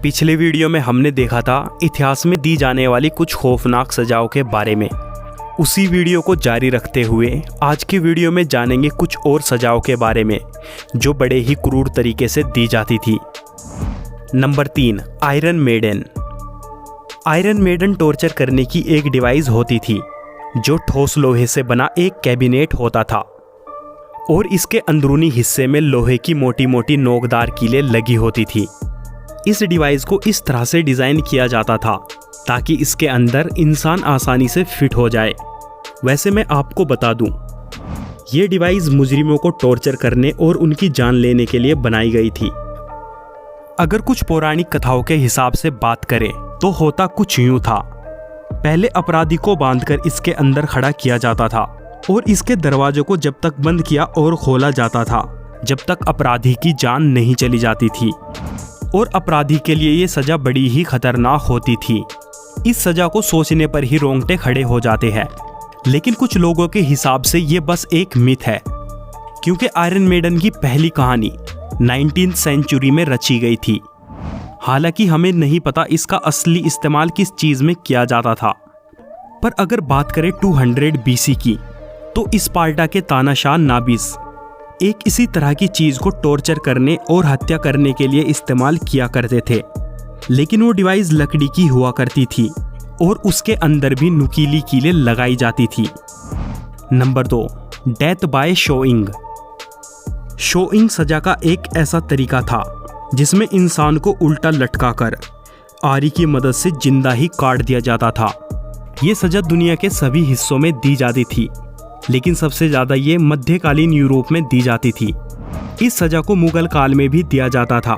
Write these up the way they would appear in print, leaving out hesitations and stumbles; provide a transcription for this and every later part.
पिछले वीडियो में हमने देखा था इतिहास में दी जाने वाली कुछ खौफनाक सजाओं के बारे में। उसी वीडियो को जारी रखते हुए आज की वीडियो में जानेंगे कुछ और सजाओं के बारे में जो बड़े ही क्रूर तरीके से दी जाती थी। Number 3, iron maiden. Iron maiden torture करने की एक डिवाइस होती थी जो ठोस लोहे से बना एक कैबिनेट होता था और इसके अंदरूनी हिस्से में लोहे की मोटी मोटी नोकदार कीलें लगी होती थी। इस डिवाइस को इस तरह से डिज़ाइन किया जाता था ताकि इसके अंदर इंसान आसानी से फिट हो जाए। वैसे मैं आपको बता दूं, ये डिवाइस मुजरिमों को टॉर्चर करने और उनकी जान लेने के लिए बनाई गई थी। अगर कुछ पौराणिक कथाओं के हिसाब से बात करें तो होता कुछ यूं था। पहले अपराधी को बांधकर इसके अंदर खड़ा किया जाता था और इसके दरवाजों को जब तक बंद किया और खोला जाता था जब तक अपराधी की जान नहीं चली जाती थी। और अपराधी के लिए ये सज़ा बड़ी ही खतरनाक होती थी। इस सज़ा को सोचने पर ही रोंगटे खड़े हो जाते हैं। लेकिन कुछ लोगों के हिसाब से ये बस एक मिथ है, क्योंकि आयरन मेडन की पहली कहानी 19वीं सेंचुरी में रची गई थी। हालांकि हमें नहीं पता इसका असली इस्तेमाल किस चीज़ में किया जाता था। पर अगर बात करें 200 BC की, तो स्पार्टा के तानाशाह नाबिस एक इसी तरह की चीज़ को टॉर्चर करने और हत्या करने के लिए इस्तेमाल किया करते थे। लेकिन वो डिवाइस लकड़ी की हुआ करती थी और उसके अंदर भी नुकीली कीलें लगाई जाती थी। Number 2, death by showing. Showing सजा का एक ऐसा तरीका था जिसमें इंसान को उल्टा लटकाकर आरी की मदद से जिंदा ही काट दिया जाता था। ये सजा दुनिया के सभी हिस्सों में दी जाती थी, लेकिन सबसे ज़्यादा ये मध्यकालीन यूरोप में दी जाती थी। इस सज़ा को मुगल काल में भी दिया जाता था।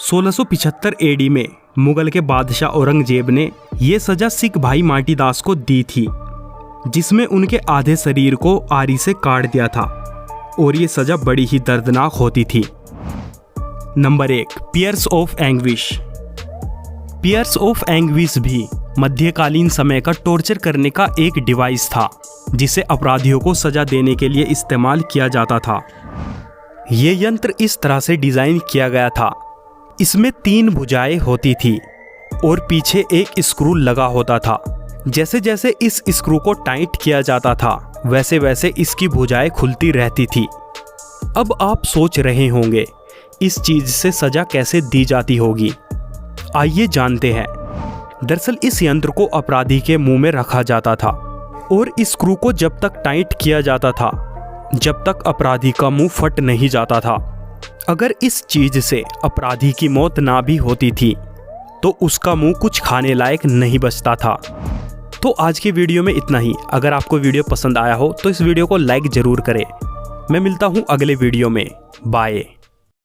1675 AD में मुगल के बादशाह औरंगजेब ने ये सज़ा सिख भाई माटीदास को दी थी, जिसमें उनके आधे शरीर को आरी से काट दिया था और ये सज़ा बड़ी ही दर्दनाक होती थी। Number 1, pears of anguish. Pears of anguish भी मध्यकालीन समय का टॉर्चर करने का एक डिवाइस था जिसे अपराधियों को सजा देने के लिए इस्तेमाल किया जाता था। ये यंत्र इस तरह से डिज़ाइन किया गया था, इसमें 3 भुजाएं होती थी और पीछे एक स्क्रू लगा होता था। जैसे जैसे इस स्क्रू को टाइट किया जाता था वैसे वैसे इसकी भुजाएं खुलती रहती थी। अब आप सोच रहे होंगे इस चीज़ से सजा कैसे दी जाती होगी। आइए जानते हैं। दरअसल इस यंत्र को अपराधी के मुंह में रखा जाता था और इस स्क्रू को जब तक टाइट किया जाता था जब तक अपराधी का मुंह फट नहीं जाता था। अगर इस चीज़ से अपराधी की मौत ना भी होती थी तो उसका मुंह कुछ खाने लायक नहीं बचता था। तो आज की वीडियो में इतना ही। अगर आपको वीडियो पसंद आया हो तो इस वीडियो को लाइक ज़रूर करें। मैं मिलता हूँ अगले वीडियो में। बाय।